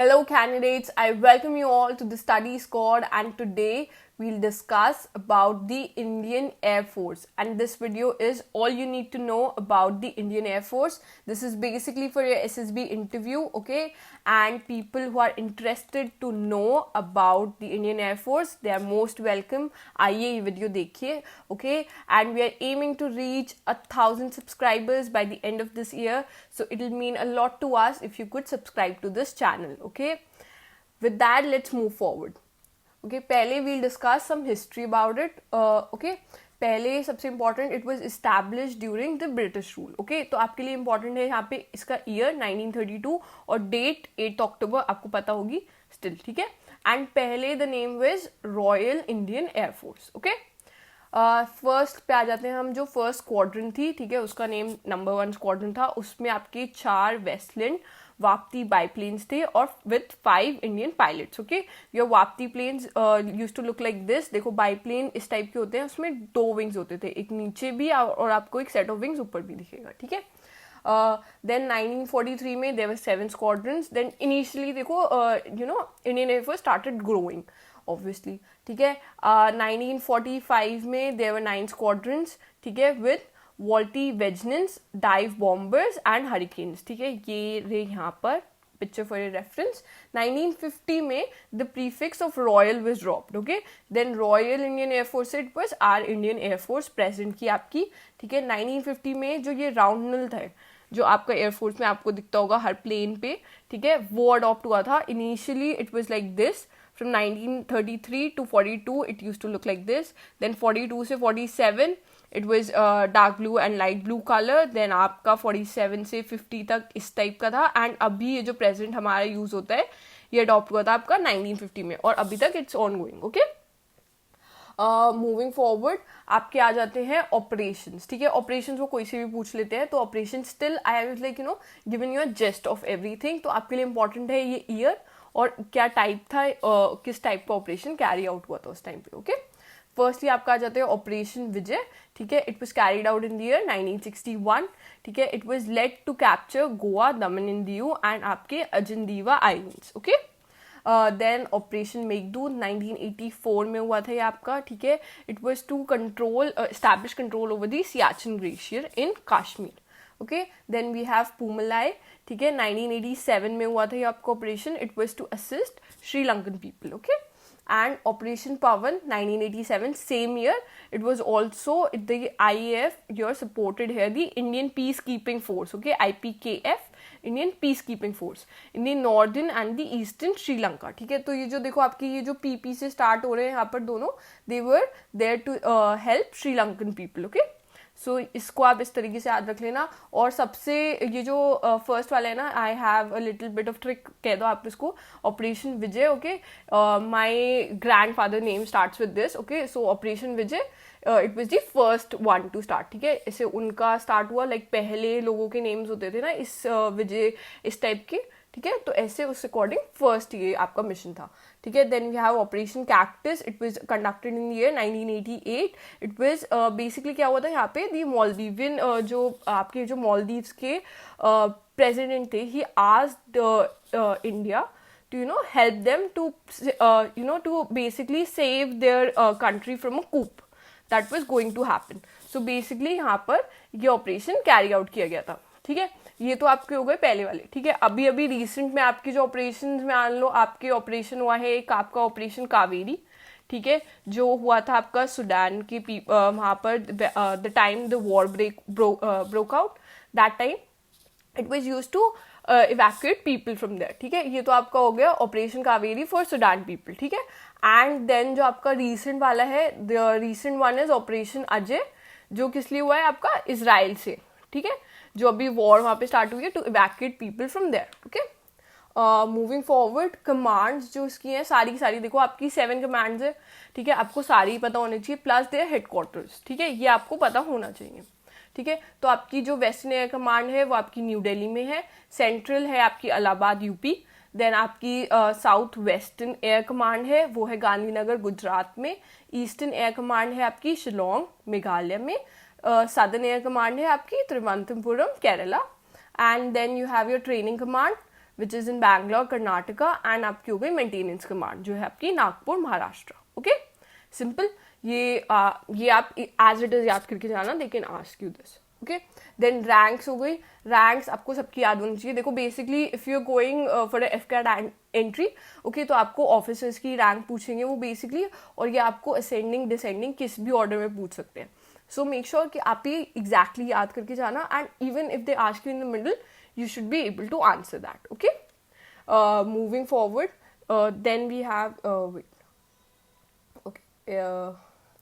Hello candidates, I welcome you all to the study squad and today we'll discuss about the Indian Air Force, and this video is all you need to know about the Indian Air Force. This is basically for your SSB interview, okay? And people who are interested to know about the Indian Air Force, they are most welcome. आइए ये video देखिए, okay? And we are aiming to reach 1,000 subscribers by the end of this year, so it will mean a lot to us if you could subscribe to this channel, okay? With that, let's move forward. Okay, पहले we'll discuss some history about it. Okay, पहले सबसे important, it was established during the British rule. Okay, तो आपके लिए important है यहाँ पे इसका year 1932 और date 8 October आपको पता होगी still, ठीक है? And पहले the name was Royal Indian Air Force. Okay, first पे आ जाते हैं हम. जो फर्स्ट स्क्वाड्रन थी, ठीक है, उसका नेम नंबर 1 स्क्वाड्रन था. उसमें आपके 4 वेस्टलैंड वापती बाईप्लेन्स थे और with 5 Indian pilots. Okay, your Wapiti planes use to look like this. देखो बाईप्लेन इस टाइप के होते हैं, उसमें 2 विंग्स होते थे, एक नीचे भी और आपको एक सेट ऑफ विंग्स ऊपर भी दिखेगा, ठीक है. देन 1943 में there were 7 squadrons. Then initially देखो Indian air force started growing obviously, ठीक है. 1945 में देयर वर 9 स्क्वाड्रन्स, ठीक है, with Vultee Vengeance, dive bombers and Hurricanes, ठीक है. ये रहे यहाँ पर पिक्चर फॉर योर रेफरेंस. 1950 में the prefix of royal was dropped. Okay, then royal Indian air force it was R Indian air force present की आपकी, ठीक है. 1950 में जो ये राउंडनल था, जो आपका एयरफोर्स में आपको दिखता होगा हर प्लेन पे, ठीक है, वो अडॉप्ट हुआ था. Initially it was like this. From 1933 to 42 it used to look like this. Then 42 से 47 it was dark blue and light blue color. Then आपका 47 से 50 तक इस टाइप का था. एंड अभी ये जो प्रेजेंट हमारा यूज होता है ये अडॉप्ट हुआ था आपका 1950 में और अभी तक it's on going. Okay, moving forward आपके आ जाते हैं ऑपरेशंस, ठीक है. ऑपरेशंस को कोई से भी पूछ लेते हैं, तो operation still I have like given you a gist of everything. तो आपके लिए इंपॉर्टेंट है ये ईयर और क्या टाइप था, किस टाइप का ऑपरेशन कैरी आउट हुआ था उस टाइम पे. ओके, फर्स्टली आपका आ जाते हैं ऑपरेशन विजय, ठीक है. It was carried out in the year 1961, ठीक है. It was led to capture Goa, Daman and Diu and आपके अजंदीवा islands. Okay, then operation Meghdoot 1984 में हुआ था ये आपका, ठीक है. It was to control establish control over the Siachen glacier in Kashmir. Okay, then we have Poomalai, ठीक है. 1987 में हुआ था ये आपका operation. It was to assist Sri Lankan people. Okay, and operation Pawan 1987 same year. It was also the IAF your supported here the Indian peace keeping force. Okay, IPKF Indian peace keeping force in the northern and the eastern Sri Lanka, ठीक है. तो ये जो देखो आपकी ये जो PP से स्टार्ट हो रहे हैं यहाँ पर दोनों, they were there to help Sri Lankan people. Okay, so इसको आप इस तरीके से याद रख लेना. और सबसे ये जो फर्स्ट वाला है ना, I have a little bit of trick कह दो आप इसको, operation Vijay. Okay, my grand father name starts with this. Okay, so operation Vijay it was the first one two start, ठीक है. इसे उनका स्टार्ट हुआ, लाइक पहले लोगों के नेम्स होते थे ना इस विजय इस टाइप के, ठीक है. तो ऐसे उस अकॉर्डिंग फर्स्ट ये आपका मिशन था, ठीक है. Then we have operation cactus. It was conducted in year 1988. It was basically क्या हुआ था यहाँ पे, दी मॉलदीवियन जो आपके जो मॉलदीव्स के प्रेसिडेंट थे, he asked India to help them to to basically save their country from a coup that was going to happen. So basically यहाँ पर ये ऑपरेशन कैरी आउट किया गया था, ठीक है. ये तो आपके हो गए पहले वाले, ठीक है. अभी अभी रिसेंट में आपके जो ऑपरेशन में मान लो आपके ऑपरेशन हुआ है एक आपका ऑपरेशन कावेरी, ठीक है, जो हुआ था आपका सूडान के वहाँ पर the time the war broke out. That time it was used to evacuate people from there, ठीक है. ये तो आपका हो गया operation Kaveri for Sudan people, ठीक है. एंड देन जो आपका रीसेंट वाला है, the recent one is operation Ajay, जो किस लिए हुआ है आपका इजराइल से, ठीक है, जो अभी वॉर वहाँ पे स्टार्ट हुई है to evacuate people from there. Okay, moving forward commands जो इसकी हैं सारी की सारी देखो आपकी 7 कमांड्स है, ठीक है. आपको सारी पता होनी चाहिए, प्लस देयर हेडक्वार्टर्स, ठीक है, ये आपको पता होना चाहिए, ठीक है. तो आपकी जो वेस्टर्न एयर कमांड है वो आपकी न्यू दिल्ली में है. सेंट्रल है आपकी इलाहाबाद यूपी. देन आपकी साउथ वेस्टर्न एयर कमांड है वो है गांधीनगर गुजरात में. ईस्टर्न एयर कमांड है आपकी शिलोंग मेघालय में. सदर्न एयर कमांड है आपकी Thiruvananthapuram Kerala. And then you have your training command which is in Bangalore Karnataka, and आपकी हो गई मेंटेनेंस कमांड जो है आपकी नागपुर महाराष्ट्र। Okay, simple. ये आप एज इट इज याद करके जाना, they can ask you this. Okay, then ranks हो गई। रैंक्स आपको सबकी याद होनी चाहिए। देखो basically if you are going for AFCAT entry, okay, तो आपको ऑफिसर्स की रैंक पूछेंगे वो बेसिकली, और ये आपको असेंडिंग डिसेंडिंग किस भी ऑर्डर में पूछ सकते हैं। सो मेक श्योर कि आप ये एग्जैक्टली याद करके जाना, and even if they ask you in the middle you should be able to answer that. Okay, moving forward, then we have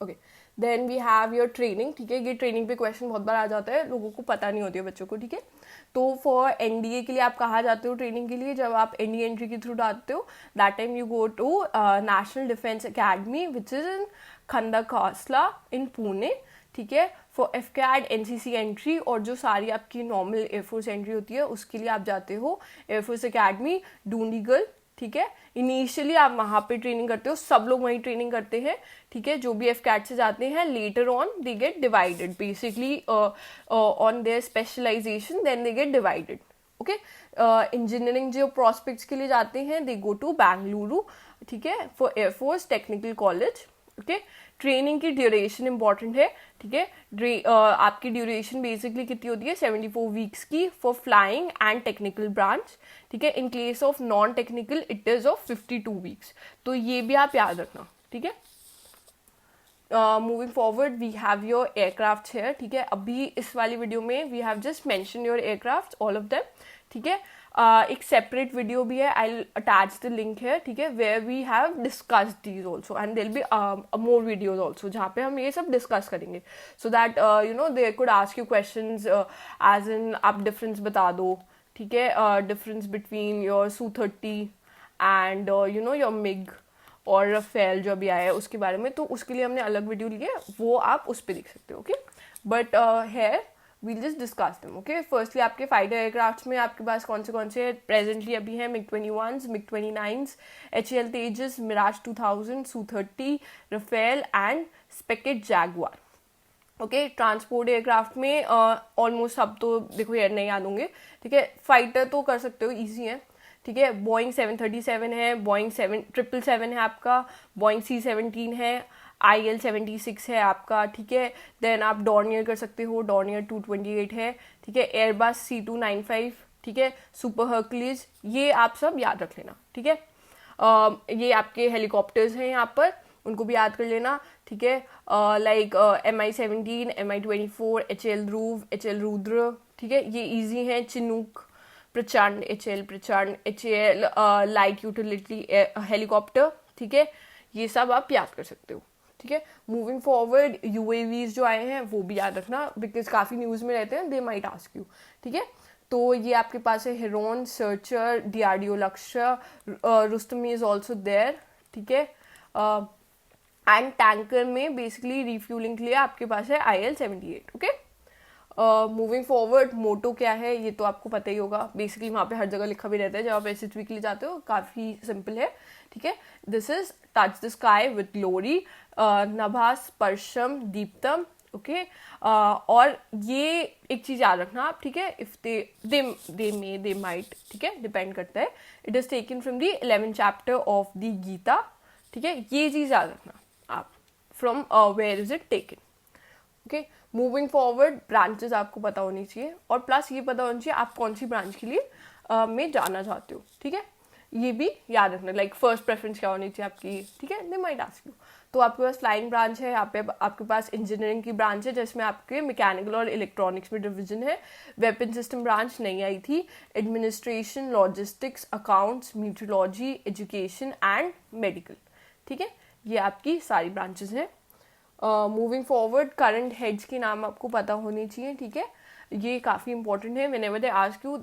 okay, then we have your training। ठीक है, ये training पे क्वेश्चन बहुत बार आ जाता है, लोगों को पता नहीं होती है बच्चों को। ठीक है, तो फॉर एनडीए के लिए आप कहाँ जाते हो ट्रेनिंग के लिए? जब आप एनडीए एंट्री के थ्रू जाते हो, that time you go to National Defence Academy which is in Khadakwasla in Pune. ठीक है, फॉर एफकैड एनसीसी एंट्री और जो सारी आपकी नॉर्मल एयरफोर्स एंट्री होती है उसके लिए आप जाते हो एयरफोर्स अकेडमी डूंडीगल। ठीक है, इनिशियली आप वहाँ पे ट्रेनिंग करते हो, सब लोग वहीं ट्रेनिंग करते हैं। ठीक है, जो भी एफकैड से जाते हैं, later on they get divided basically on their specialization, then they get divided. Okay, engineering जो प्रॉस्पेक्ट्स के लिए जाते हैं दे गो टू बेंगलुरु। ठीक है, for air force technical college. Okay, training की ड्यूरेशन इंपॉर्टेंट है। ठीक है, आपकी ड्यूरेशन बेसिकली कितनी होती है? 74 वीक्स की for flying and technical branch. ठीक है, in case of non technical it is of 52 weeks. तो ये भी आप याद रखना। ठीक है, moving forward we have your aircraft here. ठीक है, अभी इस वाली वीडियो में we have just mention your aircraft all of them. ठीक है, एक सेपरेट वीडियो भी है, आई अटैच द लिंक है। ठीक है, where we have discussed these also, and there be more videos also जहाँ पे हम ये सब डिस्कस करेंगे, so that you know they could ask you questions as in आप डिफरेंस बता दो। ठीक है, difference between your Su-30 and you know your MiG और रफेल जो अभी आया है उसके बारे में, तो उसके लिए हमने अलग वीडियो ली है, वो आप उस पर देख सकते हो। ओके, बट है we'll just discuss them. Okay, firstly आपके फाइटर एयरक्राफ्ट में आपके पास कौन से प्रेजेंटली अभी हैं? MiG-21s, MiG-29s, HAL Tejas, Mirage 2000, Su-30, Rafale and SEPECAT Jaguar. Okay, transport aircraft में ऑलमोस्ट सब तो देखो यार नहीं याद होंगे। ठीक है, फाइटर तो कर सकते हो, ईजी है। ठीक है, बोइंग 737 है, बोइंग 777 है आपका, बोइंग C-17 है, IL-76 है आपका। ठीक है, देन आप डॉर्नियर कर सकते हो, डॉर्नियर 228 है। ठीक है, एयरबस C295। ठीक है, सुपर हर्कुलिस, ये आप सब याद रख लेना। ठीक है, ये आपके हेलीकॉप्टर्स हैं यहाँ पर, उनको भी याद कर लेना। ठीक है, लाइक MI-17, MI-24, HAL ध्रुव, HAL रुद्र। ठीक है, ये इजी हैं। चिनूक, प्रचंड, HAL प्रचंड, HAL लाइट यूटिलिटी हेलीकॉप्टर। ठीक है, ये सब आप याद कर सकते हो। ठीक है, मूविंग फॉरवर्ड UAVs जो आए हैं वो भी याद रखना, बिकॉज काफ़ी न्यूज़ में रहते हैं, दे माइट आस्क यू। ठीक है, तो ये आपके पास है हेरोन, सर्चर, DRDO लक्ष्य, रुस्तमी इज ऑल्सो देयर। ठीक है, एंड टैंकर में बेसिकली रिफ्यूलिंग के लिए आपके पास है IL-78। ओके, मूविंग फॉरवर्ड मोटो क्या है ये तो आपको पता ही होगा, बेसिकली वहाँ पे हर जगह लिखा भी रहता है जब आप SHV के लिए जाते हो, काफ़ी सिंपल है। ठीक है, this is touch the sky with glory, नभा स्पर्शम दीप्तम। ओके, और ये एक चीज़ याद रखना आप। ठीक है, इफ दे माइट, ठीक है, डिपेंड करता है। It is taken from the 11th chapter of the Gita. ठीक है, ये चीज़ याद रखना आप, from where is it taken. Okay, moving forward branches आपको पता होनी चाहिए, और प्लस ये पता होनी चाहिए आप कौन सी ब्रांच के लिए में जाना चाहते हो। ठीक है, ये भी याद रखना, लाइक फर्स्ट प्रेफरेंस क्या होनी चाहिए आपकी। ठीक है, दे माइट आस्क यू। तो आपके पास फ्लाइंग ब्रांच है, यहाँ पे आपके पास इंजीनियरिंग की ब्रांच है जिसमें आपके मैकेनिकल और इलेक्ट्रॉनिक्स में डिवीजन है। वेपन सिस्टम ब्रांच नहीं आई थी। Administration, logistics, accounts, meteorology, education and medical. ठीक है, ये आपकी सारी ब्रांचेस हैं। मूविंग फॉरवर्ड करंट हेड्स के नाम आपको पता होने चाहिए। ठीक है, ये काफ़ी इंपॉर्टेंट है। Whenever they ask you,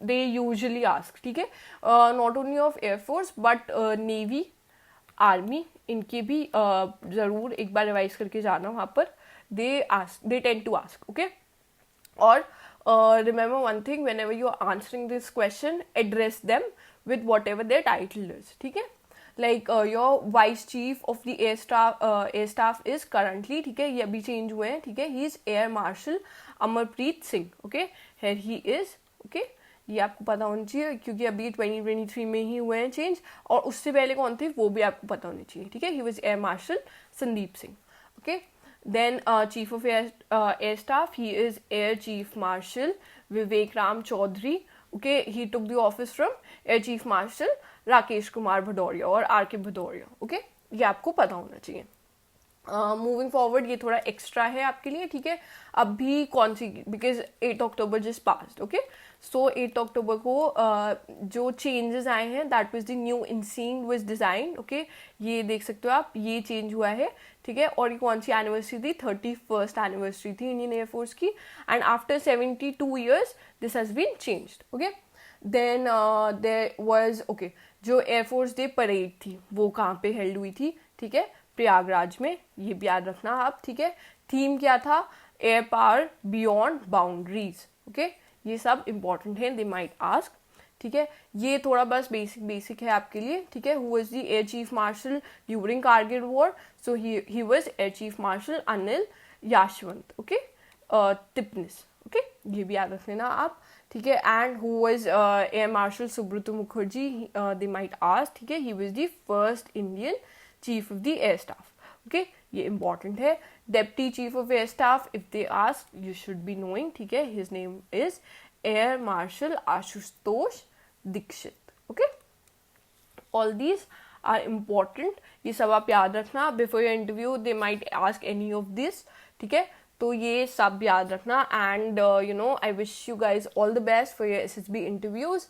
they usually ask. ठीक है, not only of air force but navy, army, इनके भी ज़रूर एक बार रिवाइज करके जाना वहाँ पर। They tend to ask. Okay, और remember one thing, whenever you are answering this question, address them with whatever their title is. ठीक है, like your vice chief of the air staff is currently, ठीक है, ये अभी change हुए हैं। ठीक है, he is air marshal Amarpreet Singh. Okay, here he is. Okay, ये आपको पता होना चाहिए, क्योंकि अभी 2023 में ही हुए हैं चेंज, और उससे पहले कौन थे वो भी आपको पता होनी चाहिए, ठीक है। He was air marshal Sandeep Singh, okay. Then Chief of Air Staff, he is Air Chief Marshal Vivek Ram Chaudhary. Okay, he took the office from Air Chief Marshal Rakesh Kumar Bhadoria और R.K. Bhadoria. Okay, ये आपको पता होना चाहिए। Moving forward, ये थोड़ा extra है आपके लिए, ठीक है। अभी कौन सी, because 8 October just passed, okay. So 8 अक्टूबर को जो चेंजेस आए हैं, that was the new ensign was design, okay. ये देख सकते हो आप, ये चेंज हुआ है, ठीक है। और ये कौन सी एनिवर्सरी थी, 31st एनिवर्सरी थी इंडियन एयरफोर्स की, and after 72 years this has been changed, okay. Then there was, okay, जो एयरफोर्स डे परेड थी वो कहाँ पे हेल्ड हुई थी, ठीक है, प्रयागराज में, ये भी याद रखना आप, ठीक है। थीम क्या था, air power beyond boundaries, okay. ये सब इंपॉर्टेंट है, दे माइट आस्क, ठीक है। ये थोड़ा बस बेसिक है आपके लिए, ठीक है। Who was the air chief marshal during Kargil war, so he was air chief marshal Anil Yashwant, okay, Tipnis, okay, ये भी याद रख लेना आप, ठीक है। And who was air marshal Subroto Mukherjee, they might ask, ठीक है। He was the first Indian chief of the air staff, okay, ये इंपॉर्टेंट है। Deputy chief of air staff, if they ask you should be knowing, ठीक है। His name is air marshal Ashutosh Dixit, okay. All these are important, ये सब आप याद रखना before your interview, they might ask any of this, ठीक है। तो ये सब याद रखना, and you know, I wish you guys all the best for your SSB interviews.